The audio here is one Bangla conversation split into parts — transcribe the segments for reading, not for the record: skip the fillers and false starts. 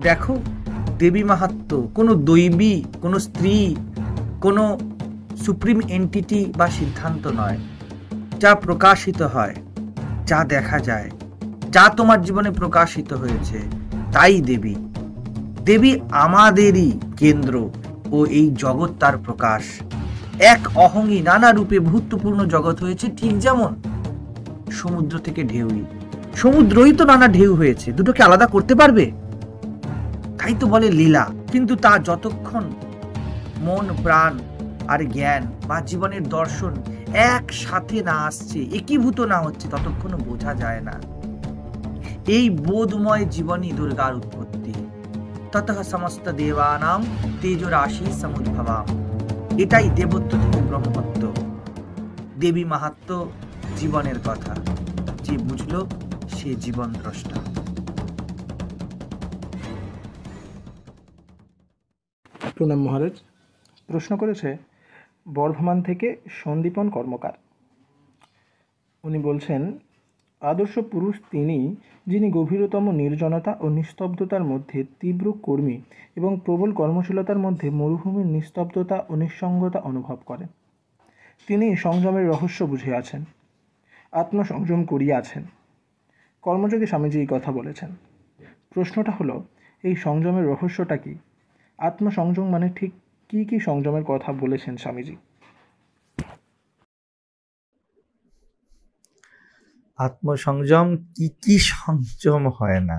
দেখো, দেবী মাহাত্ম্য কোনো দৈবী, কোনো স্ত্রী, কোনো সুপ্রিম এন্টিটি বা সিদ্ধান্ত নয়। যা প্রকাশিত হয়, যা দেখা যায়, যা তোমার জীবনে প্রকাশিত হয়েছে, তাই দেবী। দেবী আমাদেরই কেন্দ্র ও এই জগৎ তার প্রকাশ। এক অহংই নানা রূপে ভূতপূর্ণ জগৎ হয়েছে, ঠিক যেমন সমুদ্র থেকে ঢেউই। সমুদ্রই তো নানা ঢেউ হয়েছে, দুটোকে আলাদা করতে পারবে? তাই তো বলে লীলা। কিন্তু তা যতক্ষণ মন, প্রাণ আর জ্ঞান বা জীবনের দর্শন একসাথে না আসছে, একীভূত না হচ্ছে, ততক্ষণ বোঝা যায় না। এই বোধময় জীবনই দুর্গার উৎপত্তি। ততঃ সমস্ত দেবানাম তেজ রাশি সমুদ্ভবাম। এটাই দেবত্ব থেকে ব্রহ্মত্ব। দেবী মাহাত্ম্য জীবনের কথা। যে বুঝলো সে জীবন দ্রষ্টা। প্রণাম মহারাজ। প্রশ্ন করেছে বর্ধমান থেকে সন্দীপন কর্মকার। উনি বলছেন, আদর্শ পুরুষ তিনি যিনি গভীরতম নির্জনতা ও নিস্তব্ধতার মধ্যে তীব্র কর্মী এবং প্রবল কর্মশীলতার মধ্যে মরুভূমির নিস্তব্ধতা ও নিঃসঙ্গতা অনুভব করেন। তিনি সংযমের রহস্য বুঝে আছেন, আত্মসংযম করিয়া আছেন। কর্মযোগে স্বামীজি এই কথা বলেছেন। প্রশ্নটা হলো, এই সংযমের রহস্যটা কি? আত্মসংযম মানে ঠিক কি কি সংযমের কথা বলেছেন স্বামীজি? আত্মসংযম কি কি সংযম হয় না,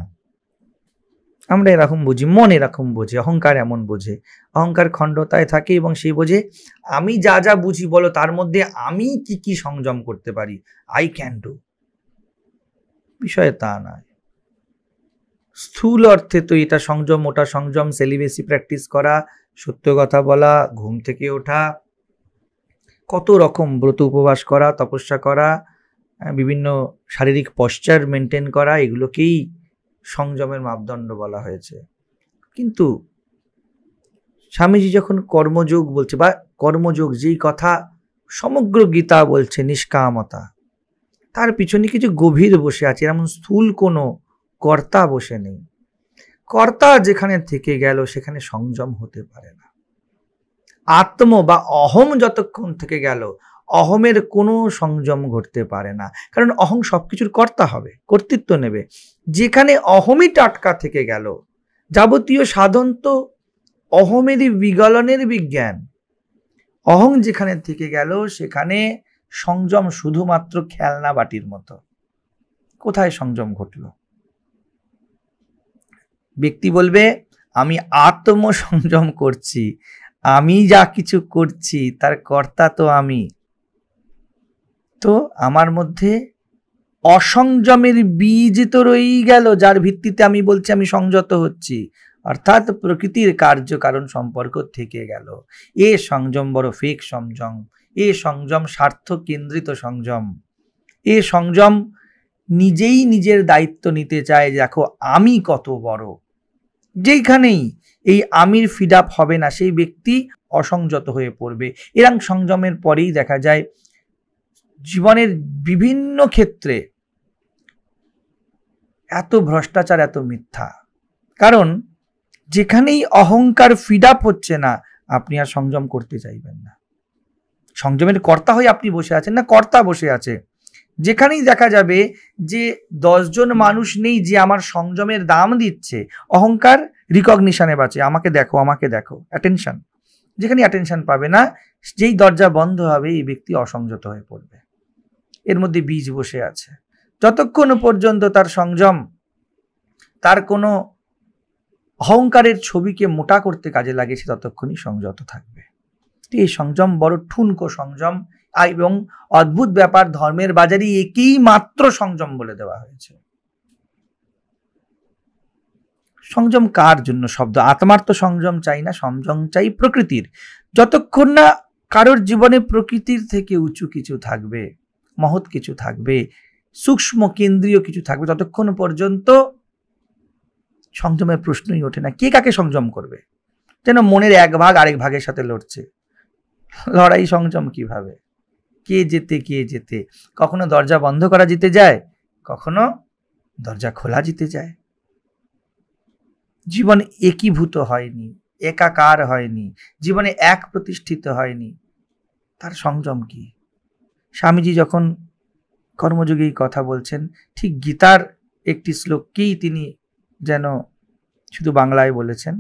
আমরা এরকম বুঝি, মন এরকম বোঝে, অহংকার এমন বোঝে। অহংকার খণ্ডতায় থাকে এবং সে বোঝে আমি যা যা বুঝি বলো তার মধ্যে আমি কি কি সংযম করতে পারি, আই ক্যান ডু। বিষয় তা নয়। স্থূল অর্থে তো এটা সংযম, ওটা সংযম, সেলিবেসি প্র্যাকটিস করা, সত্য কথা বলা, ঘুম থেকে ওঠা, কত রকম ব্রত উপবাস করা, তপস্যা করা, বিভিন্ন শারীরিক পশ্চার মেনটেন করা, এগুলোকেই সংযমের মাপদণ্ড বলা হয়েছে। কিন্তু স্বামীজি যখন কর্মযোগ বলছে, বা কর্মযোগ যেই কথা সমগ্র গীতা বলছে, নিষ্কামতা, তার পিছনে কিছু গভীর বসে আছে, এমন স্থূল কোনো কর্তা বসে নেই। কর্তা যেখানে থেকে গেল সেখানে সংযম হতে পারে না। আত্ম বা অহম যতক্ষণ থেকে গেল, অহমের কোনো সংযম ঘটতে পারে না, কারণ অহং সবকিছুর কর্তা হবে, কর্তৃত্ব নেবে। যেখানে অহমই টাটকা থেকে গেল, যাবতীয় সাধন তো অহমেরই বিগলনের বিজ্ঞান। অহং যেখানে থেকে গেল সেখানে সংযম শুধুমাত্র খেলনা বাটির মতো। কোথায় সংযম ঘটল? ব্যক্তি বলবে আমি আত্মসংযম করছি, আমি যা কিছু করছি তার কর্তা তো আমি। তো আমার মধ্যে অসংযমের বীজ তো রয়েই গেল, যার ভিত্তিতে আমি বলছি আমি সংযত হচ্ছি, অর্থাৎ প্রকৃতির কার্য কারণ সম্পর্ক থেকে গেল। এ সংযম বড় ফেক সংযম, এ সংযম স্বার্থ কেন্দ্রিত সংযম। এ সংযম নিজেই নিজের দায়িত্ব নিতে চায়, দেখো আমি কত বড়। যেইখানেই এই আমির ফিড আপ হবে না, সেই ব্যক্তি অসংযত হয়ে পড়বে। এরকম সংযমের পরেই দেখা যায় জীবনের বিভিন্ন ক্ষেত্রে এত ভ্রষ্টাচার, এত মিথ্যা। কারণ যেখানেই অহংকার ফিড আপ হচ্ছে না, আপনি আর সংযম করতে চাইবেন না। সংযমের কর্তা হয়ে আপনি বসে আছেন না, কর্তা বসে আছে। যেখানেই দেখা যাবে যে 10 জন মানুষ নেই যে আমার সংযমের দাম দিচ্ছে, অহংকার রিকগনিশনে বাঁচে, আমাকে দেখো, আমাকে দেখো, অ্যাটেনশন। যেখানে অ্যাটেনশন পাবে না, যেই দরজা বন্ধ হবে, এই ব্যক্তি অসংযত হয়ে পড়বে। এর মধ্যে বীজ বসে আছে। যতক্ষণ পর্যন্ত তার সংযম তার কোনো অহংকারের ছবিকে মোটা করতে কাজে লাগে, সে ততক্ষণই সংযত থাকবে। এই সংযম বড় ঠুনকো সংযম, এবং অদ্ভুত ব্যাপার, ধর্মের বাজারে একই মাত্র সংযম বলে দেওয়া হয়েছে। সংযম কার জন্য শব্দ? আত্মার তো সংযম চাই না, সংযম চাই প্রকৃতির। যতক্ষণ না কারোর জীবনে প্রকৃতির থেকে উঁচু কিছু থাকবে, মহৎ কিছু থাকবে, সূক্ষ্ম কেন্দ্রীয় কিছু থাকবে, ততক্ষণ পর্যন্ত সংযমের প্রশ্নই ওঠে না। কে কাকে সংযম করবে? যেন মনের এক ভাগ আরেক ভাগের সাথে লড়ছে। লড়াই সংযম কিভাবে? কে যেতে কে যেতে? কখনো দরজা বন্ধ করা জিতে যায়, কখনো দরজা খোলা জিতে যায়। জীবন একীভূত হয়নি, একাকার হয়নি, জীবনে এক প্রতিষ্ঠিত হয়নি, তার সংযম কি? স্বামীজি যখন কর্মযোগী কথা বলছেন, ঠিক গীতার একটি শ্লোককেই তিনি যেন শুধু বাংলায় বলেছেন,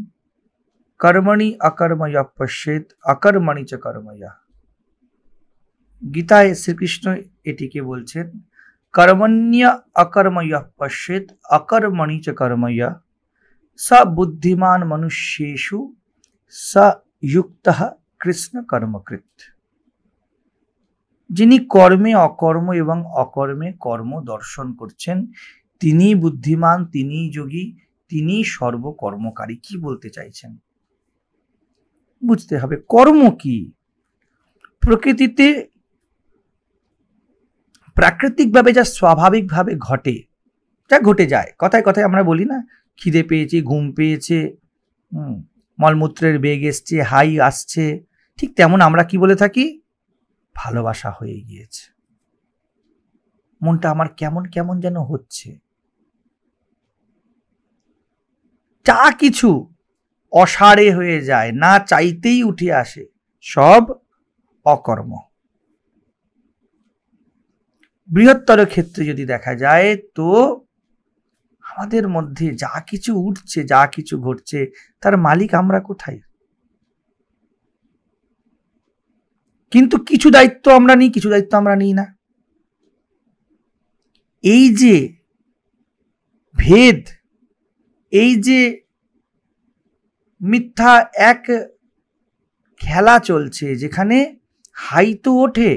কর্মণি অকর্ময় পশ্যেত অকর্মণি চ কর্ময়। গীতায় শ্রীকৃষ্ণ এটিকে বলছেন, কর্মণ্য অকর্ময় পশ্যেত অকর্মণি চ কর্ময় স বুদ্ধিমান মনুষ্যেষু স যুক্তঃ কৃষ্ণ কর্মকৃত। যিনি কর্মে অকর্ম এবং অকর্মে কর্ম দর্শন করছেন, তিনি বুদ্ধিমান, তিনি যোগী, তিনি সর্বকর্মকারী। কি বলতে চাইছেন? বুঝতে হবে কর্ম কি। প্রকৃতিতে প্রাকৃতিকভাবে যা স্বাভাবিকভাবে ঘটে, যা ঘটে যায়, কথায় কথায় আমরা বলি না, খিদে পেয়েছে, ঘুম পেয়েছে, মলমূত্রের বেগ এসছে, হাই আসছে, ঠিক তেমন আমরা কি বলে থাকি? ভালোবাসা হয়ে গিয়েছে, মনটা আমার কেমন কেমন যেন হচ্ছে। যা কিছু অসাড়ে হয়ে যায়, না চাইতেই উঠে আসে, সব অকর্ম। বৃহত্তর ক্ষেত্রে যদি দেখা যায় তো আমাদের মধ্যে যা কিছু উঠছে, যা কিছু ঘটছে, তার মালিক আমরা কোথায়? কিন্তু কিছু দায়িত্ব আমরা নিই, কিছু দায়িত্ব আমরা নিই না। এই যে ভেদ, এই যে মিথ্যা এক খেলা চলছে, যেখানে হাই তো ওঠে,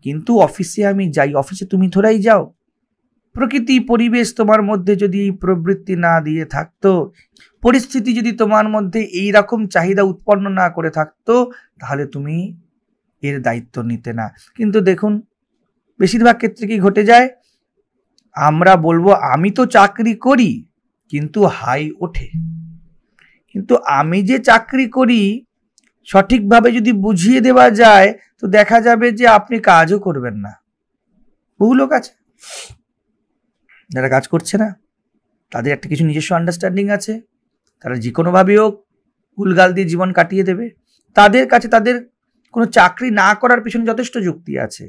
কিন্তু অফিসে আমি যাই, অফিসে তুমি থোড়াই যাও। প্রকৃতি পরিবেশ তোমার মধ্যে যদি এই প্রবৃত্তি না দিয়ে থাকতো, পরিস্থিতি যদি তোমার মধ্যে এই রকম চাহিদা উৎপন্ন না করে থাকতো, তাহলে তুমি এর দায়িত্ব নিতে না। কিন্তু দেখুন, বেশিরভাগ ক্ষেত্রে কি ঘটে যায়? আমরা বলবো আমি তো চাকরি করি, কিন্তু হাই ওঠে। কিন্তু আমি যে চাকরি করি সঠিকভাবে যদি বুঝিয়ে দেওয়া যায়, তো দেখা যাবে যে আপনি কাজও করবেন না। বহু লোক আছে যারা কাজ করছে না, তাদের একটা কিছু নিজস্ব আন্ডারস্ট্যান্ডিং আছে, তারা যে কোনোভাবেও গুলগাল দিয়ে জীবন কাটিয়ে দেবে। তাদের কাছে তাদের কোনো চাকরি না করার পিছনে যথেষ্ট যুক্তি আছে।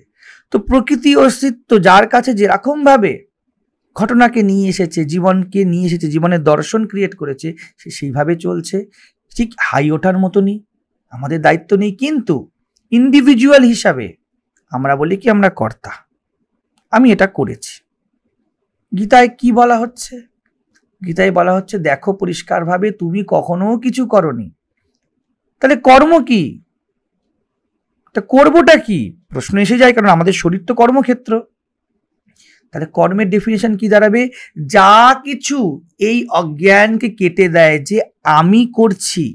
তো প্রকৃতি অস্তিত্ব যার কাছে যেরকমভাবে ঘটনাকে নিয়ে এসেছে, জীবনকে নিয়ে এসেছে, জীবনের দর্শন ক্রিয়েট করেছে, সে সেইভাবে চলছে। ঠিক হাই ওঠার মতনই আমাদের দায়িত্ব নেই, কিন্তু ইন্ডিভিজুয়াল হিসাবে আমরা বলি কি আমরা কর্তা, আমি এটা করেছি। গীতায় কি বলা হচ্ছে? গীতায় বলা হচ্ছে, দেখো পরিষ্কারভাবে তুমি কখনো কিছু করনি, তাহলে কর্ম কি? তা করবোটা কি? প্রশ্ন এসে যায়, কারণ আমাদের শরীর তো কর্মক্ষেত্র। তাহলে কর্মের ডেফিনেশন কি দাঁড়াবে? যা কিছু এই অজ্ঞানকে কেটে দেয় যে আমি করছি,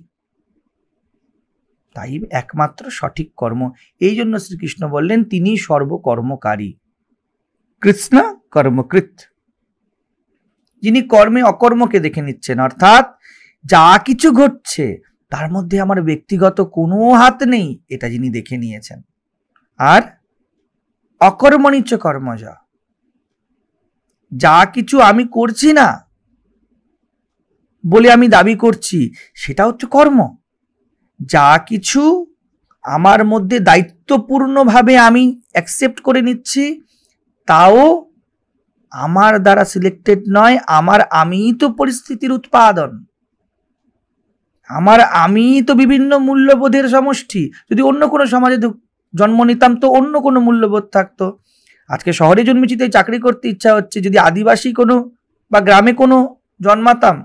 তাই একমাত্র সঠিক কর্ম। এই জন্য শ্রীকৃষ্ণ বললেন তিনি সর্বকর্মকারী, কৃষ্ণ কর্মকৃত। যিনি কর্মে অকর্মকে দেখে নিচ্ছেন, অর্থাৎ যা কিছু ঘটছে তার মধ্যে আমার ব্যক্তিগত কোনো হাত নেই, এটা যিনি দেখে নিয়েছেন। আর অকর্মণিচ কর্মজ, যা কিছু আমি করছি না বলে আমি দাবি করছি, সেটা হচ্ছে কর্ম। যা কিছু আমার মধ্যে দায়িত্বপূর্ণভাবে আমি অ্যাকসেপ্ট করে নিচ্ছি, তাও আমার দ্বারা সিলেক্টেড নয়, আমিই তো পরিস্থিতির উৎপাদন, আমিই তো বিভিন্ন মূল্যবোধের সমষ্টি। যদি অন্য কোনো সমাজে জন্ম নিতাম তো অন্য কোনো মূল্যবোধ থাকতো। আজকে শহরে জন্মেছি তাই চাকরি করতে ইচ্ছা হচ্ছে, যদি আদিবাসী কোনো বা গ্রামে কোনো জন্মাতাম,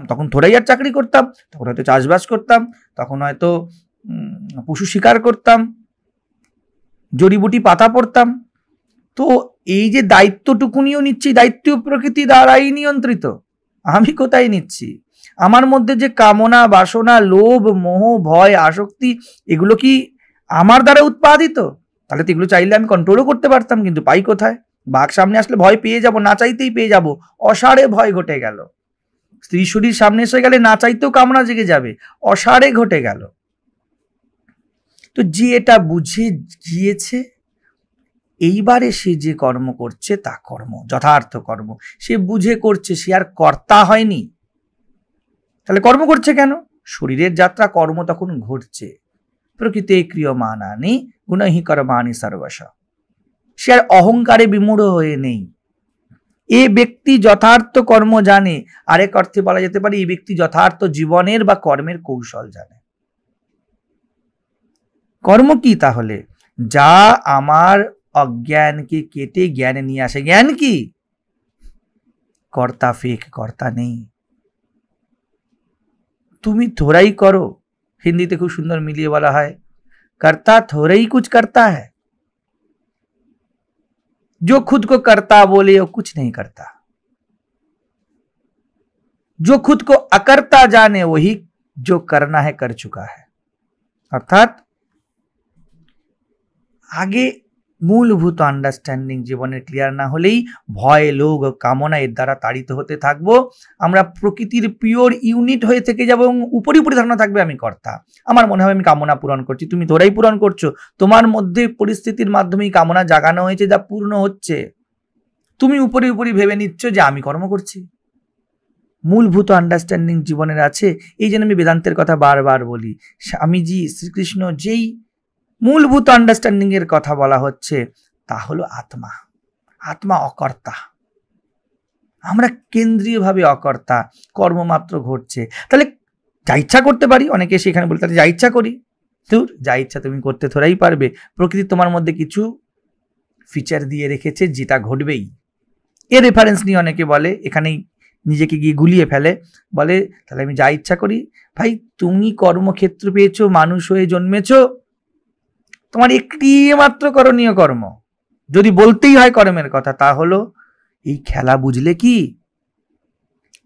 তখন থোড়াই আর চাকরি করতাম, তখন হয়তো চাষবাস করতাম, তখন হয়তো পশু শিকার করতাম, জড়িবুটি পাতা পড়তাম। তো এই যে দায়িত্বটুকুনিও নিচ্ছি, দায়িত্ব প্রকৃতি দ্বারাই নিয়ন্ত্রিত। আমি কোথায় নিচ্ছি? আমার মধ্যে যে কামনা, বাসনা, লোভ, মোহ, ভয়, আসক্তি, এগুলো কি আমার দ্বারা উৎপাদিত? তাহলে তো এগুলো চাইলে আমি কন্ট্রোলও করতে পারতাম, কিন্তু পাই কোথায়? বাঘ সামনে আসলে ভয় পেয়ে যাব, না চাইতেই পেয়ে যাব, অসাড়ে ভয় ঘটে গেল। স্ত্রী শরীর সামনে এসে গেলে না চাইতেও কামনা জেগে যাবে, অসাড়ে ঘটে গেল। তো যে এটা বুঝে গিয়েছে, এইবারে সে যে কর্ম করছে তা কর্ম, যথার্থ কর্ম। সে বুঝে করছে, সে আর কর্তা হয়নি। তাহলে কর্ম করছে কেন? শরীরের যাত্রা, কর্ম তখন ঘটছে। প্রকৃতি ক্রিয়মাণানি গুণহি কর্মাণি সর্বশ। সে আর অহংকারে বিমূঢ় হয়ে নেই। এ ব্যক্তি যথার্থ কর্ম জানে। আরেক অর্থে বলা যেতে পারে এই ব্যক্তি যথার্থ জীবনের বা কর্মের কৌশল জানে। কর্ম কি তাহলে? যা আমার অজ্ঞানকে কেটে জ্ঞানে নিয়ে আসে। জ্ঞান কি? কর্তা ফেক, কর্তা নেই। তুমি थोड़ा করো, হিন্দিতে খুব সুন্দর মিলিয়ে বলা হয় करता थोड़ा ही कुछ करता है। जो खुद को करता बोले वो कुछ नहीं करता। जो खुद को अकर्ता जाने वही जो करना है कर चुका है। अर्थात आगे মূলভূত আন্ডারস্ট্যান্ডিং জীবনের ক্লিয়ার না হলেই ভয়, লোভ, কামনা এর দ্বারা তাড়িত হতে থাকবো। আমরা প্রকৃতির পিওর ইউনিট হয়ে থেকে যাবো এবং উপরি ধারণা থাকবে আমি কর্তা। আমার মনে হয় আমি কামনা পূরণ করছি, তুমি তোরাই পূরণ করছো। তোমার মধ্যে পরিস্থিতির মাধ্যমেই কামনা জাগানো হয়েছে, যা পূর্ণ হচ্ছে। তুমি উপরি ভেবে নিচ্ছ যে আমি কর্ম করছি। মূলভূত আন্ডারস্ট্যান্ডিং জীবনের আছে। এই জন্য আমি বেদান্তের কথা বারবার বলি। স্বামীজি শ্রীকৃষ্ণ যেই মূলভূত আন্ডারস্ট্যান্ডিং এর কথা বলা হচ্ছে তা হলো আত্মা। আত্মা অকর্তা, আমরা কেন্দ্রীয়ভাবে অকর্তা, কর্মমাত্র ঘটছে। তাহলে যা ইচ্ছা করতে পারি। অনেকে সেখানে বলতে যা ইচ্ছা করি। দূর, যা ইচ্ছা তুমি করতে থোড়াই পারবে। প্রকৃতি তোমার মধ্যে কিছু ফিচার দিয়ে রেখেছে যেটা ঘটবেই। এর রেফারেন্স নিয়ে অনেকে বলে, এখানেই নিজেকে গিয়ে গুলিয়ে ফেলে, বলে তাহলে আমি যা ইচ্ছা করি। ভাই, তুমি কর্মক্ষেত্র পেয়েছো, মানুষ হয়ে জন্মেছো, তোমার একটি মাত্র করণীয় কর্ম, যদি বলতেই হয় কর্মের কথা, তা হলো এই খেলা বুঝলে কি,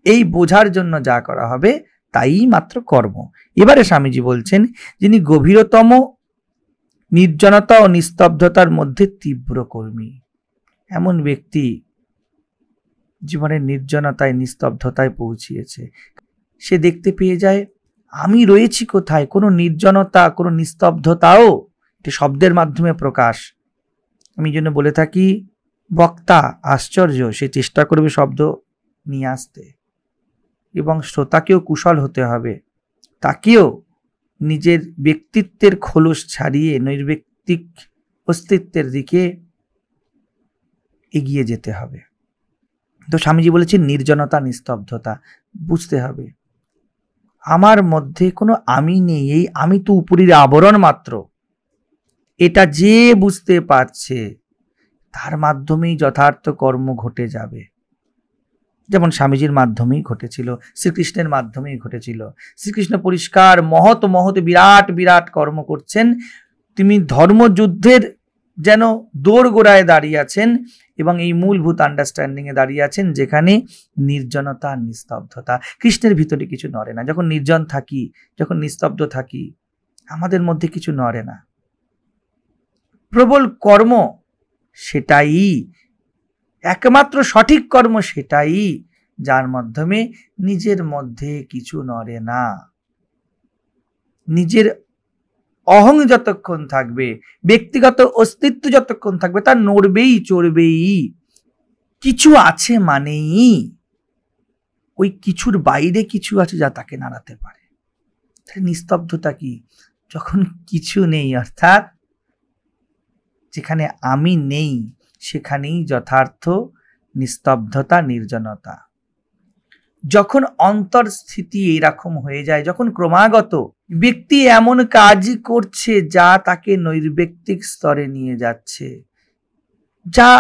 এই বোঝার জন্য যা করা হবে তাই মাত্র কর্ম। এবারে স্বামীজি বলছেন, যিনি গভীরতম নির্জনতা ও নিস্তব্ধতার মধ্যে তীব্র কর্মী, এমন ব্যক্তি জীবনের নির্জনতায়, নিস্তব্ধতায় পৌঁছিয়েছে। সে দেখতে পেয়ে যায় আমি রয়েছি কোথায়। কোনো নির্জনতা, কোনো নিস্তব্ধতাও শব্দের মাধ্যমে প্রকাশ। আমি জন্য বলে থাকি, বক্তা আশ্চর্য, সে চেষ্টা করবে শব্দ নিয়ে আসতে, এবং শ্রোতাকেও কুশল হতে হবে। তাকেও নিজের ব্যক্তিত্বের খোলস ছাড়িয়ে নৈর্ব্যক্তিক অস্তিত্বের দিকে এগিয়ে যেতে হবে। তো স্বামীজি বলেছেন নির্জনতা, নিস্তব্ধতা বুঝতে হবে। আমার মধ্যে কোনো আমি নেই, এই আমি তো উপরের আবরণ মাত্র। এটা যে বুঝতে পারছে তার মাধ্যমেই যথার্থ কর্ম ঘটে যাবে। যেমন স্বামীজির মাধ্যমেই ঘটেছিল, শ্রীকৃষ্ণের মাধ্যমেই ঘটেছিল। শ্রীকৃষ্ণ পরিষ্কার মহৎ মহৎ বিরাট বিরাট কর্ম করছেন। তিনি ধর্মযুদ্ধের যেন দোরগোড়ায় দাঁড়িয়ে আছেন এবং এই মূলভূত আন্ডারস্ট্যান্ডিং এ দাঁড়িয়ে আছেন, যেখানে নির্জনতা, নিস্তব্ধতা, কৃষ্ণের ভিতরে কিছু নড়ে না। যখন নির্জন থাকি, যখন নিস্তব্ধ থাকি, আমাদের মধ্যে কিছু নড়ে না। প্রবল কর্ম সেটাই, একমাত্র সঠিক কর্ম সেটাই, যার মাধ্যমে নিজের মধ্যে কিছু নড়ে না। নিজের অহং যতক্ষণ থাকবে, ব্যক্তিগত অস্তিত্ব যতক্ষণ থাকবে, তা নড়বেই, চড়বেই। কিছু আছে মানেই ওই কিছুর বাইরে কিছু আছে যা তাকে নাড়াতে পারে। নিস্তব্ধতা কি? যখন কিছু নেই, অর্থাৎ যেখানে আমি নেই, সেখানেই যথার্থ নিস্তব্ধতা, নির্জনতা। যখন অন্তর্স্থিতি এরকম হয়ে যায়, যখন ক্রমাগত ব্যক্তি এমন কাজ করছে যা তাকে নৈর্ব্যক্তিক স্তরে নিয়ে যাচ্ছে, যা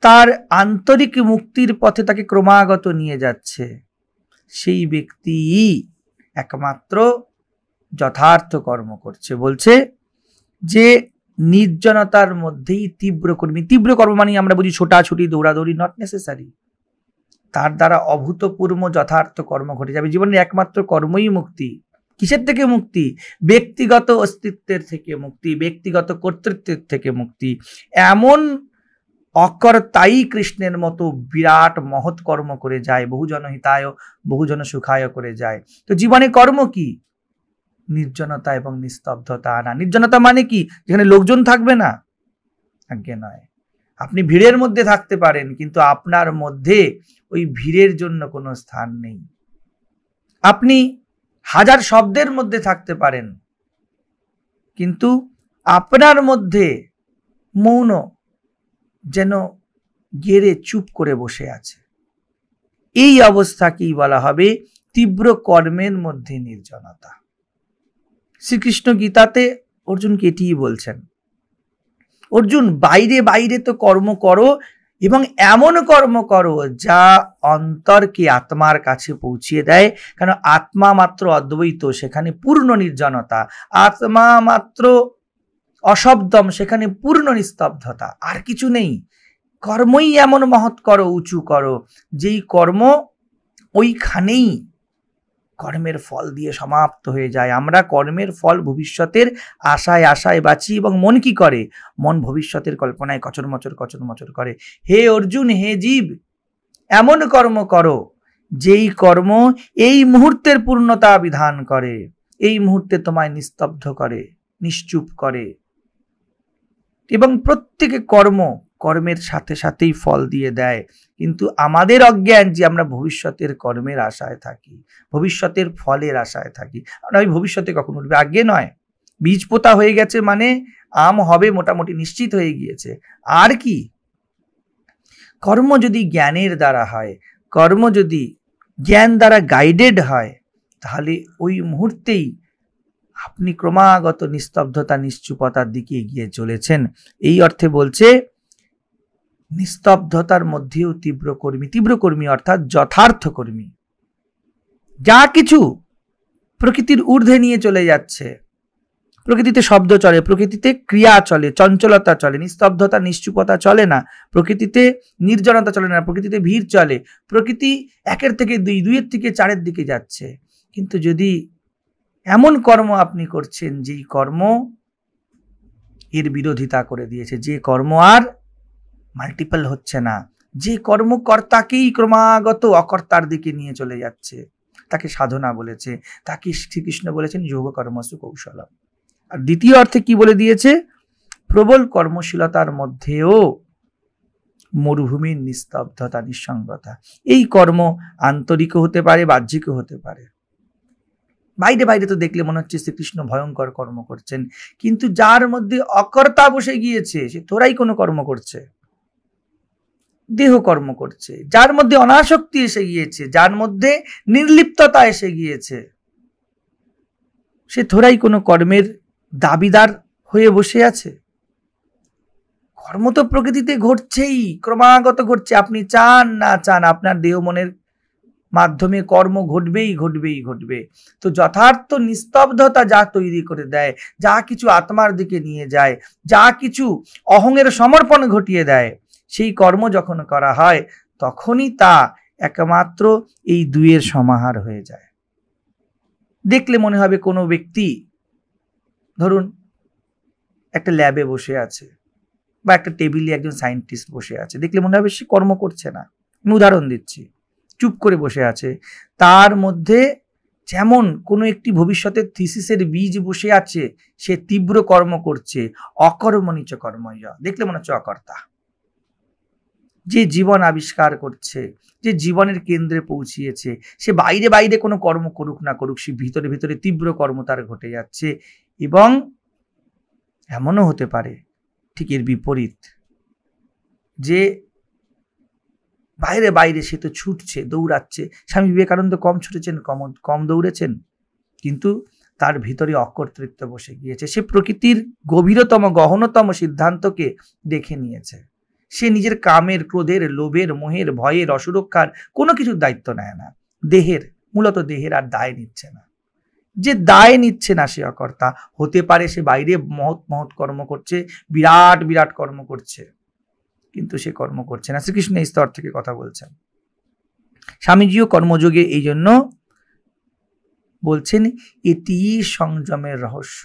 তার আন্তরিক মুক্তির পথে তাকে ক্রমাগত নিয়ে যাচ্ছে, সেই ব্যক্তি একমাত্র যথার্থ কর্ম করছে। বলছে যে নির্জনতার মধ্যেই তীব্র কর্মী। তীব্র কর্ম মানে আমরা বুঝি ছোটাছুটি, দৌড়াদৌড়ি, নট নেসেসারি। তার দ্বারা অভূতপূর্ব যথার্থ কর্ম ঘটে যাবে। জীবনের একমাত্র কর্মই মুক্তি। কিসের থেকে মুক্তি? ব্যক্তিগত অস্তিত্বের থেকে মুক্তি, ব্যক্তিগত কর্তৃত্বের থেকে মুক্তি। এমন অকর্তাই কৃষ্ণের মতো বিরাট মহৎ কর্ম করে যায়, বহুজন হিতায় বহুজন সুখায় করে যায়। তো জীবনে কর্ম কি? নির্জনতা এবং নিস্তব্ধতা আনা। নির্জনতা মানে কি? যেখানে লোকজন থাকবে না, আজ্ঞে নয়। আপনি ভিড়ের মধ্যে থাকতে পারেন, কিন্তু আপনার মধ্যে ওই ভিড়ের জন্য কোনো স্থান নেই। আপনি হাজার শব্দের মধ্যে থাকতে পারেন, কিন্তু আপনার মধ্যে মৌন যেন গেড়ে চুপ করে বসে আছে। এই অবস্থাকেই বলা হবে তীব্র কর্মের মধ্যে নির্জনতা। শ্রীকৃষ্ণ গীতাতে অর্জুনকে এটিই বলছেন, অর্জুন বাইরে বাইরে তো কর্ম করো এবং এমন কর্ম করো যা অন্তরকে আত্মার কাছে পৌঁছিয়ে দেয়। কেন আত্মা মাত্র অদ্বৈত, সেখানে পূর্ণ নির্জনতা। আত্মা মাত্র অশব্দম, সেখানে পূর্ণ নিস্তব্ধতা, আর কিছু নেই। কর্মই এমন মহৎ করো, উঁচু করো, যেই কর্ম ওইখানেই কর্মের ফল দিয়ে সমাপ্ত হয়ে যায়। আমরা কর্মের ফল ভবিষ্যতের আশায় আশায় বাঁচি, এবং মন কি করে? মন ভবিষ্যতের কল্পনায় কচর মচর করে। হে অর্জুন, হে জীব, এমন কর্ম করো যেই কর্ম এই মুহূর্তের পূর্ণতা বিধান করে, এই মুহূর্তে তোমায় নিস্তব্ধ করে, নিশ্চুপ করে। এবং প্রত্যেকে কর্মের সাথে সাথেই ফল দিয়ে দেয়। কিন্তু আমাদের অজ্ঞান যে আমরা ভবিষ্যতের কর্মের আশায় থাকি, ভবিষ্যতের ফলের আশায় থাকি। আমি ভবিষ্যতে কখন উঠবে, আগে নয়। বীজ পোতা হয়ে গেছে মানে আম হবে মোটামুটি নিশ্চিত হয়ে গিয়েছে। আর কি? কর্ম যদি জ্ঞানের দ্বারা হয়, কর্ম যদি জ্ঞান দ্বারা গাইডেড হয়, তাহলে ওই মুহূর্তেই আপনি ক্রমাগত নিস্তব্ধতা, নিশ্চুপতার দিকে এগিয়ে চলেছেন। এই অর্থে বলছে নিস্তব্ধতার মধ্যেও তীব্র কর্মী অর্থাৎ যথার্থ কর্মী। যা কিছু প্রকৃতির ঊর্ধ্বে নিয়ে চলে যাচ্ছে, প্রকৃতিতে শব্দ চলে, প্রকৃতিতে ক্রিয়া চলে, চঞ্চলতা চলে, নিস্তব্ধতা নিশ্চুপতা চলে না। প্রকৃতিতে নির্জনতা চলে না, প্রকৃতিতে ভিড় চলে। প্রকৃতি একের থেকে দুই, দুইয়ের থেকে চারের দিকে যাচ্ছে। কিন্তু যদি এমন কর্ম আপনি করছেন যেই কর্ম এর বিরোধিতা করে দিয়েছে, যে কর্ম আর মাল্টিপল হচ্ছে না, যে কর্মকর্তাকেই ক্রমাগত অকর্তার দিকে নিয়ে চলে যাচ্ছে, তাকে সাধনা বলেছে, তাকে শ্রীকৃষ্ণ বলেছেন যোগ কর্মসু কৌশলম। আর দ্বিতীয় অর্থে কি বলে দিয়েছে? প্রবল কর্মশীলতার মধ্যেও মরুভূমির নিস্তব্ধতা, নিঃসঙ্গতা। এই কর্ম আন্তরিকও হতে পারে, বাহ্যিকও হতে পারে। বাইরে বাইরে তো দেখলে মনে হচ্ছে শ্রীকৃষ্ণ ভয়ঙ্কর কর্ম করছেন, কিন্তু যার মধ্যে অকর্তা বসে গিয়েছে, সে তোরাই কোনো কর্ম করছে, দেহ কর্ম করছে। যার মধ্যে অনাসক্তি এসে গিয়েছে, যার মধ্যে নির্লিপ্ততা এসে গিয়েছে, সে থোড়াই কোনো কর্মের দাবিদার হয়ে বসে আছে। কর্ম তো প্রকৃতিতে ঘটছেই, ক্রমাগত ঘটছে। আপনি চান না চান, আপনার দেহ মনের মাধ্যমে কর্ম ঘটবে। তো যথার্থ নিস্তব্ধতা যা তৈরি করে দেয়, যা কিছু আত্মার দিকে নিয়ে যায়, যা কিছু অহংয়ের সমর্পণ ঘটিয়ে দেয়, সেই কর্ম যখন করা হয় তখনই তা একমাত্র এই দুইয়ের সমাহার হয়ে যায়। দেখলে মনে হবে কোনো ব্যক্তি ধরুন একটা ল্যাবে বসে আছে, বা একটা টেবিলে একজন সায়েন্টিস্ট বসে আছে, দেখলে মনে হবে সে কর্ম করছে না। আমি উদাহরণ দিচ্ছি, চুপ করে বসে আছে। তার মধ্যে যেমন কোনো একটি ভবিষ্যতের থিসিসের বীজ বসে আছে, সে তীব্র কর্ম করছে, অকর্মণিচ কর্ময়, দেখলে মনে হচ্ছে অকর্তা। যে জীবন আবিষ্কার করছে, যে জীবনের কেন্দ্রে পৌঁছিয়েছে, সে বাইরে বাইরে কোনো কর্ম করুক না করুক, সে ভিতরে ভিতরে তীব্র কর্ম তার ঘটে যাচ্ছে। এবং এমনও হতে পারে ঠিক এর বিপরীত, যে বাইরে বাইরে সে তো ছুটছে, দৌড়াচ্ছে। স্বামী বিবেকানন্দ কম ছুটেছেন, কম দৌড়েছেন, কিন্তু তার ভিতরে অকর্তৃত্ব বসে গিয়েছে। সে প্রকৃতির গভীরতম গহনতম সিদ্ধান্তকে দেখে নিয়েছে। সে নিজের কামের, ক্রোধের, লোভের, মোহের, ভয়ের, অসুরক্ষার কোনো কিছুর দায়িত্ব নেয় না। মূলত দেহের আর দায় নিচ্ছে না। যে দায় নিচ্ছে না সে অকর্তা। হতে পারে সে বাইরে মহৎ কর্ম করছে, বিরাট কর্ম করছে, কিন্তু সে কর্ম করছে না। শ্রীকৃষ্ণ এই স্তর থেকে কথা বলছেন। স্বামীজিও কর্মযোগে এই জন্য বলছেন এটি সংযমের রহস্য।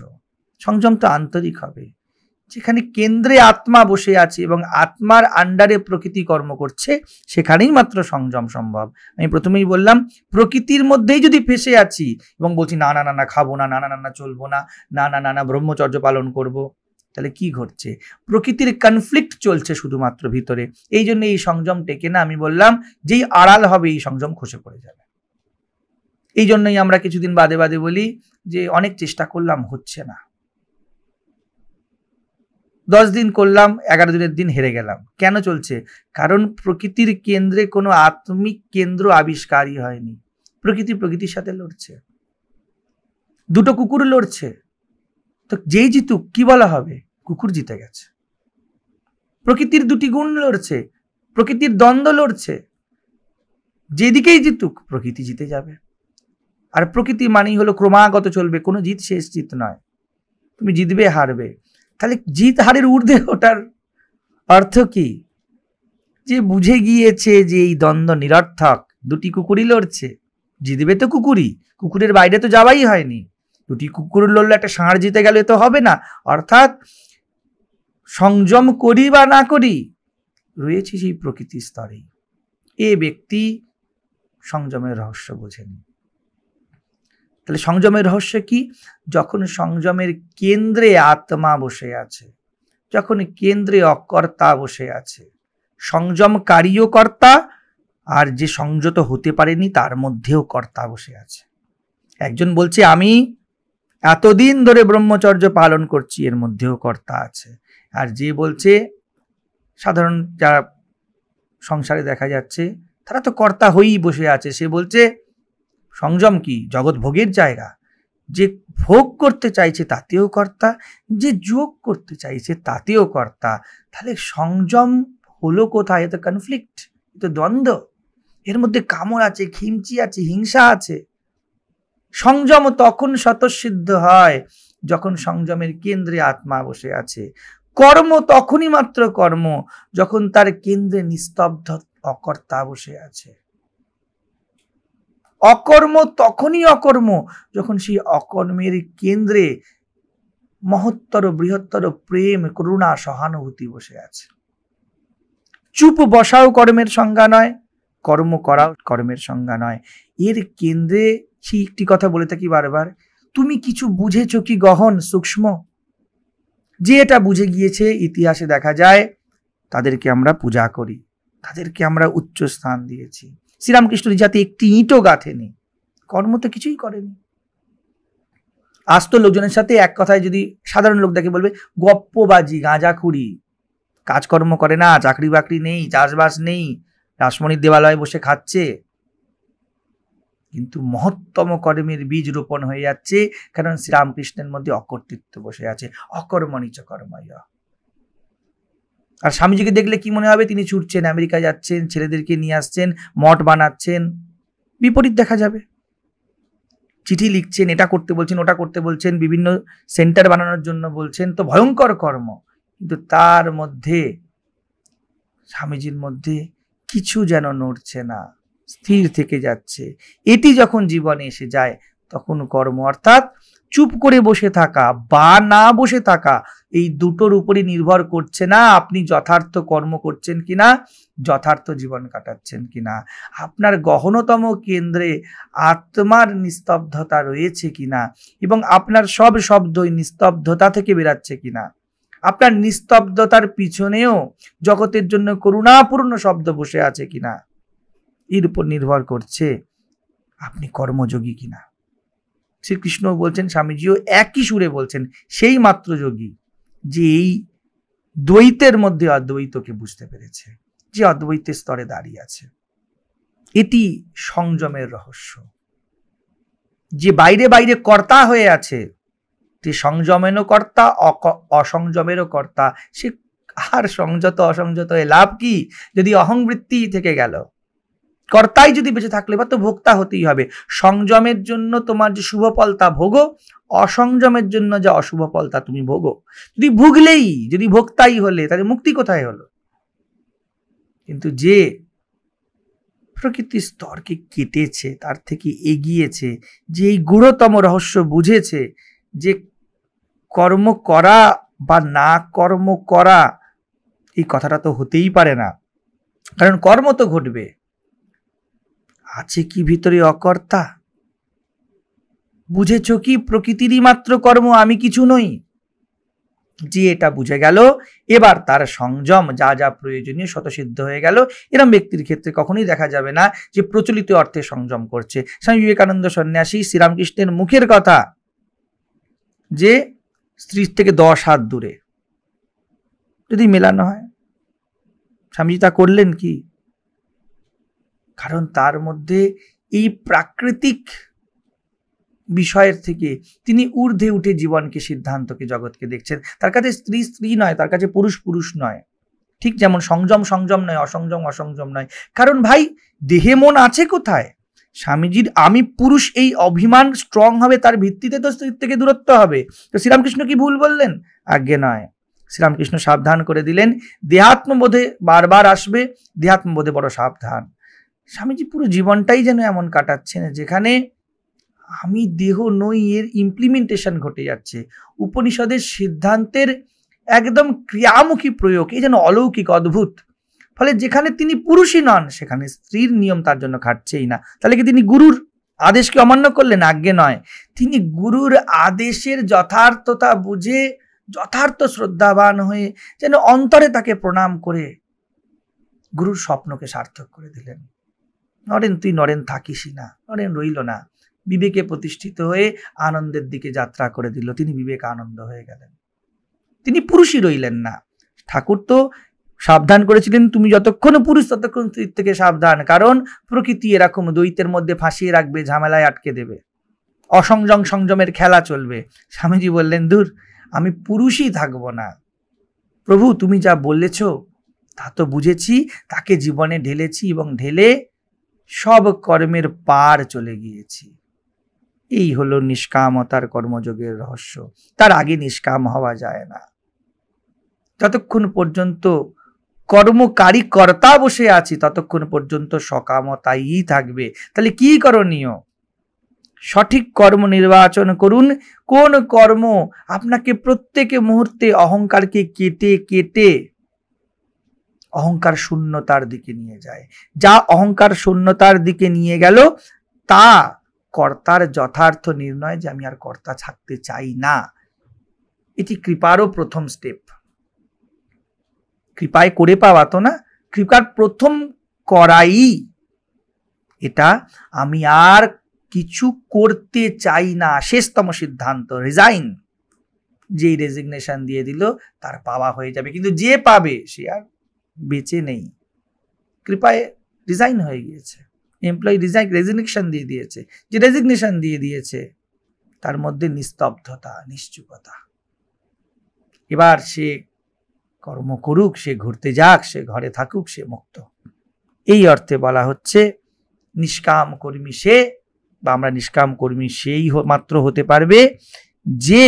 সংযম তো আন্তরিক হবে, যেখানে কেন্দ্রে আত্মা বসে আছে এবং আত্মার আন্ডারে প্রকৃতি কর্ম করছে, সেখানেই মাত্র সংযম সম্ভব। আমি প্রথমেই বললাম, প্রকৃতির মধ্যেই যদি ফেসে আছি এবং বলছি না খাবো না, না চলবো না, না ব্রহ্মচর্য পালন করব, তাহলে কি ঘটছে? প্রকৃতির কনফ্লিক্ট চলছে শুধুমাত্র ভিতরে। এই জন্য এই সংযম টেকে না। আমি বললাম যেই আড়াল হবে এই সংযম খসে পড়ে যাবে। এই জন্যই আমরা কিছুদিন বাদে বাদে বলি যে অনেক চেষ্টা করলাম, হচ্ছে না। 10 দিন করলাম, 11 দিনের দিন হেরে গেলাম। কেন চলছে? কারণ প্রকৃতির কেন্দ্রে কোনো আত্মিক কেন্দ্র আবিষ্কারই হয়নি। প্রকৃতির সাথে লড়ছে, দুটো কুকুর লড়ছে, তো যেই জিতুক কি বলা হবে? কুকুর জিতে গেছে। প্রকৃতির দুটি গুণ লড়ছে, প্রকৃতির দ্বন্দ্ব লড়ছে, যেদিকেই জিতুক প্রকৃতি জিতে যাবে। আর প্রকৃতি মানেই হলো ক্রমাগত চলবে, কোনো জিত শেষ জিত নয়। তুমি জিতবে হারবে, তাহলে জিত হারের ঊর্ধ্বে ওটার অর্থ কি? যে বুঝে গিয়েছে যে এই দ্বন্দ্ব নিরর্থক, দুটি কুকুরই লড়ছে, জিতবে তো কুকুরই, কুকুরের বাইরে তো যাওয়াই হয়নি। দুটি কুকুর লড়লে একটা ষাঁড় জিতে গেলে তো হবে না। অর্থাৎ সংযম করি বা না করি, রয়েছে সেই প্রকৃতির স্তরেই। এ ব্যক্তি সংযমের রহস্য বোঝেনি। তাহলে সংযমের রহস্য কি? যখন সংযমের কেন্দ্রে আত্মা বসে আছে, যখন কেন্দ্রে অকর্তা বসে আছে, সংযমকারীও কর্তা, আর যে সংযত হতে পারেনি তার মধ্যেও কর্তা বসে আছে। একজন বলছে আমি এতদিন ধরে ব্রহ্মচর্য পালন করছি, এর মধ্যেও কর্তা আছে। আর যে বলছে, সাধারণ যারা সংসারে দেখা যাচ্ছে, তারা তো কর্তা হয়েই বসে আছে। সে বলছে সংযম কি? জগৎ ভোগের জায়গা। যে ভোগ করতে চাইছে তাতেও কর্তা, যে যোগ করতে চাইছে তাতেও কর্তা। তাহলে সংযম হলো কোথায়? এ তো কনফ্লিক্ট, এ তো দ্বন্দ্ব, এর মধ্যে কামড় আছে, খিমচি আছে, হিংসা আছে। সংযম তখন স্বতঃসিদ্ধ হয় যখন সংযমের কেন্দ্রে আত্মা বসে আছে। কর্ম তখনই মাত্র কর্ম যখন তার কেন্দ্রে নিস্তব্ধ অকর্তা বসে আছে। অকর্ম তখনই অকর্ম যখন সেই অকর্মের কেন্দ্রে মহত্তর বৃহত্তর প্রেম, করুণা, সহানুভূতি বসে আছে। চুপ বসাও কর্মের সংজ্ঞা নয়, কর্ম করাও কর্মের সংজ্ঞা নয়। এর কেন্দ্রে সেই একটি কথা বলে থাকি বারবার, তুমি কিছু বুঝেছো কি গহন সূক্ষ্ম? যে এটা বুঝে গিয়েছে, ইতিহাসে দেখা যায় তাদেরকে আমরা পূজা করি, তাদেরকে আমরা উচ্চ স্থান দিয়েছি। শ্রীরামকৃষ্ণ যাতে একটি ইঁটও গাঁথেনি, কর্ম তো কিছুই করেনি। আজ তো লোকজনের সাথে এক কথায় যদি সাধারণ লোক দেখে বলবে গপ্পবাজি, গাঁজাখুরি, কাজকর্ম করে না, চাকরি বাকরি নেই, চাষবাস নেই, রাসমণির দেবালয়ে বসে খাচ্ছে। কিন্তু মহত্তম কর্মের বীজ রোপণ হয়ে যাচ্ছে, কারণ শ্রীরামকৃষ্ণের মধ্যে অকর্তৃত্ব বসে আছে। অকর্মণিচ কর্ময়। আর স্বামীজিকে দেখলে কি মনে হবে? তিনি ছুটছেন, আমেরিকা যাচ্ছেন, ছেলেদেরকে নিয়ে আসছেন, মঠ বানাচ্ছেন। বিপরীত দেখা যাবে। চিঠি লিখছেন, এটা করতে বলছেন, ওটা করতে বলছেন, বিভিন্ন সেন্টার বানানোর জন্য বলছেন, তো ভয়ঙ্কর কর্ম। কিন্তু তার মধ্যে, স্বামীজির মধ্যে কিছু যেন নড়ছে না, স্থির থেকে যাচ্ছে। এটি যখন জীবনে এসে যায় তখন কর্ম, অর্থাৎ চুপ করে বসে থাকা বা না বসে থাকা, এই দুটোর উপরে নির্ভর করছে না আপনি যথার্থ কর্ম করছেন কিনা, যথার্থ জীবন কাটাচ্ছেন কিনা, আপনার গহনতম কেন্দ্রে আত্মার নিস্তব্ধতা রয়েছে কিনা, এবং আপনার সব শব্দই নিস্তব্ধতা থেকে বেরাচ্ছে কিনা। আপনার নিস্তব্ধতার পিছনেও জগতের জন্য করুণাপূর্ণ শব্দ বসে আছে কিনা, এর উপর নির্ভর করছে আপনি কর্মযোগী কিনা। শ্রীকৃষ্ণ বলছেন, স্বামীজিও একই সুরে বলছেন, সেই মাত্র যোগী যে এই দ্বৈতের মধ্যে অদ্বৈতকে বুঝতে পেরেছে, যে অদ্বৈতের স্তরে দাঁড়িয়ে আছে। এটি সংযমের রহস্য। যে বাইরে বাইরে কর্তা হয়ে আছে, যে সংযমেরও কর্তা, অসংযমেরও কর্তা, সে আর সংযত অসংযত এ লাভ কি যদি অহংবৃত্তি থেকে গেল? কর্তাই যদি বেঁচে থাকলে বা তো ভোক্তা হতেই হবে। সংযমের জন্য তোমার যে শুভ ফল তা ভোগো, অসংযমের জন্য যা অশুভ ফল তা তুমি ভোগো। যদি ভুগলেই, যদি ভোক্তাই হলে, তাহলে মুক্তি কোথায় হলো? কিন্তু যে প্রকৃতির স্তরকে কেটেছে, তার থেকে এগিয়েছে, যে এই গূঢ়তম রহস্য বুঝেছে যে কর্ম করা বা না কর্ম করা এই কথাটা তো হতেই পারে না, কারণ কর্ম তো ঘটবে। আছে কি ভিতরে অকর্তা? বুঝেছ কি প্রকৃতিরই মাত্র কর্ম, আমি কিছু নই? যে এটা বুঝে গেল, এবার তার সংযম যা যা প্রয়োজনীয় স্বতঃসিদ্ধ হয়ে গেল। এরম ব্যক্তির ক্ষেত্রে কখনোই দেখা যাবে না যে প্রচলিত অর্থে সংযম করছে। স্বামী বিবেকানন্দ সন্ন্যাসী শ্রীরামকৃষ্ণের মুখের কথা যে স্ত্রীর থেকে 10 হাত দূরে যদি মেলানো হয়, স্বামীজি তা করলেন কি? কারণ তার মধ্যে এই প্রাকৃতিক বিষয়ের থেকে তিনি ঊর্ধ্বে উঠে জীবনকে, সিদ্ধান্তকে, জগৎকে দেখছেন। তার কাছে স্ত্রী স্ত্রী নয়, তার কাছে পুরুষ পুরুষ নয়। ঠিক যেমন সংযম সংযম নয়, অসংযম অসংযম নয়। কারণ ভাই, দেহে মন আছে কোথায়? স্বামীজির আমি পুরুষ এই অভিমান স্ট্রং হবে, তার ভিত্তিতে তো স্ত্রীর থেকে দূরত্ব হবে। তো শ্রীরামকৃষ্ণ কি ভুল বললেন? আজ্ঞে নয়। শ্রীরামকৃষ্ণ সাবধান করে দিলেন, দেহাত্মবোধে বারবার আসবে, দেহাত্মবোধে বড় সাবধান। স্বামীজি পুরো জীবনটাই যেন এমন কাটাচ্ছেন যেখানে আমি দেহ নই এর ইমপ্লিমেন্টেশন ঘটে যাচ্ছে। উপনিষদের সিদ্ধান্তের একদম ক্রিয়ামুখী প্রয়োগ, এই যেন অলৌকিক, অদ্ভুত। ফলে যেখানে তিনি পুরুষই নন, সেখানে স্ত্রীর নিয়ম তার জন্য খাটছেই না। তাহলে কি তিনি গুরুর আদেশকে অমান্য করলেন? আজ্ঞে নয়। তিনি গুরুর আদেশের যথার্থতা বুঝে, যথার্থ শ্রদ্ধাবান হয়ে যেন অন্তরে তাকে প্রণাম করে গুরুর স্বপ্নকে সার্থক করে দিলেন। নরেন, তুই নরেন থাকিসই না। নরেন রইল না, বিবেকে প্রতিষ্ঠিত হয়ে আনন্দের দিকে যাত্রা করে দিল। তিনি বিবেক আনন্দ হয়ে গেলেন, তিনি পুরুষই রইলেন না। ঠাকুর তো সাবধান করেছিলেন, তুমি যতক্ষণ পুরুষ ততক্ষণ স্ত্রীর থেকে সাবধান, কারণ প্রকৃতি এরকম দ্বৈতের মধ্যে ফাঁসিয়ে রাখবে, ঝামেলায় আটকে দেবে, অসংযম সংযমের খেলা চলবে। স্বামীজি বললেন, দূর, আমি পুরুষই থাকবো না। প্রভু, তুমি যা বলেছ তা তো বুঝেছি, তাকে জীবনে ঢেলেছি এবং ঢেলে সব কর্মের পার চলে গিয়েছি। এই হলো নিষ্কামতার কর্মযোগের রহস্য। তার আগে নিষ্কাম হওয়া যায় না। যতক্ষণ পর্যন্ত কর্মকারী কর্তা বসে আছি, ততক্ষণ পর্যন্ত সকামতাই থাকবে। তাহলে কি করণীয়? সঠিক কর্ম নির্বাচন করুন। কোন কর্ম আপনাকে প্রত্যেক মুহূর্তে অহংকারকে কেটে কেটে অহংকার শূন্যতার দিকে নিয়ে যায়। যা অহংকার শূন্যতার দিকে নিয়ে গেল, তা কর্তার যথার্থ নির্ণয় যে আমি আর কর্তা থাকতে চাই না। এটি কৃপারও প্রথম স্টেপ। কৃপায় করে পাওয়া তো না, কৃপার প্রথম করাই এটা, আমি আর কিছু করতে চাই না। শেষতম সিদ্ধান্ত, রিজাইন। যেই রেজিগনেশন দিয়ে দিল তার পাওয়া হয়ে যাবে, কিন্তু যে পাবে সে আর বেঁচে নেই। কৃপায় রিজাইন হয়ে গিয়েছে, এমপ্লয়ি রেজিগনেশন দিয়ে দিয়েছে। যে রেজিগনেশন দিয়ে দিয়েছে তার মধ্যে নিস্তব্ধতা, নিশ্চুপতা। এবার সে কর্ম করুক, সে ঘুরতে যাক, সে ঘরে থাকুক, সে মুক্ত। এই অর্থে বলা হচ্ছে নিষ্কাম কর্মী সে, বা আমরা নিষ্কাম কর্মী সেই মাত্র হতে পারবে যে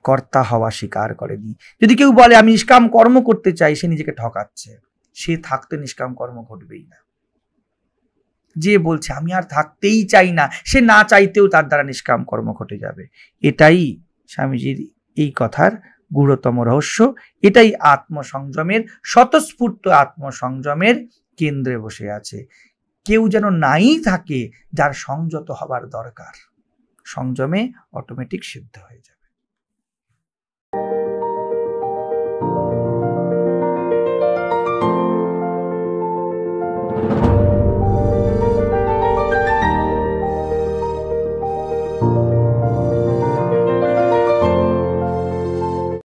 কর্তা হওয়া স্বীকার করেনি। যদি কেউ বলে আমি নিষ্কাম কর্ম করতে চাই, সে নিজেকে ঠকাচ্ছে। সে থাকতে নিষ্কাম কর্ম ঘটবেই না। যে বলছে আমি আর থাকতেই চাই না, সে না চাইতেও তার দ্বারা নিষ্কাম কর্ম ঘটে যাবে। এটাই স্বামীজির এই কথার গূঢ়তম রহস্য। এটাই আত্মসংযমের, স্বতঃস্ফূর্ত আত্মসংযমের কেন্দ্রে বসে আছে। কেউ যেন নাই থাকে যার সংযত হবার দরকার। সংযমে অটোমেটিক সিদ্ধ হয়ে যাবে।